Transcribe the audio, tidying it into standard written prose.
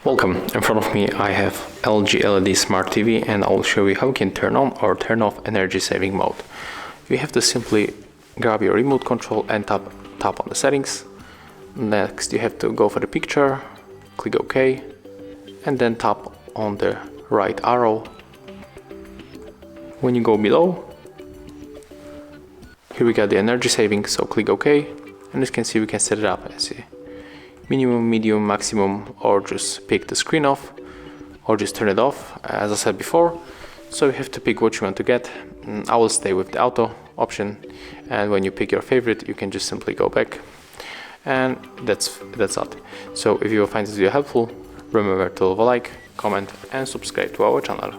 Welcome, in front of me I have LG LED Smart TV, and I'll show you how you can turn on or turn off energy saving mode. You have to simply grab your remote control and tap on the settings. Next you have to go for the picture, click OK, and then tap on the right arrow. When you go below, here we got the energy saving, so click OK, and as you can see we can set it up as a minimum, medium, maximum, or just pick the screen off or just turn it off, as I said before. So you have to pick what you want to get. I will stay with the auto option, and when you pick your favorite you can just simply go back, and that's it. So if you find this video helpful, remember to leave a like, comment and subscribe to our channel.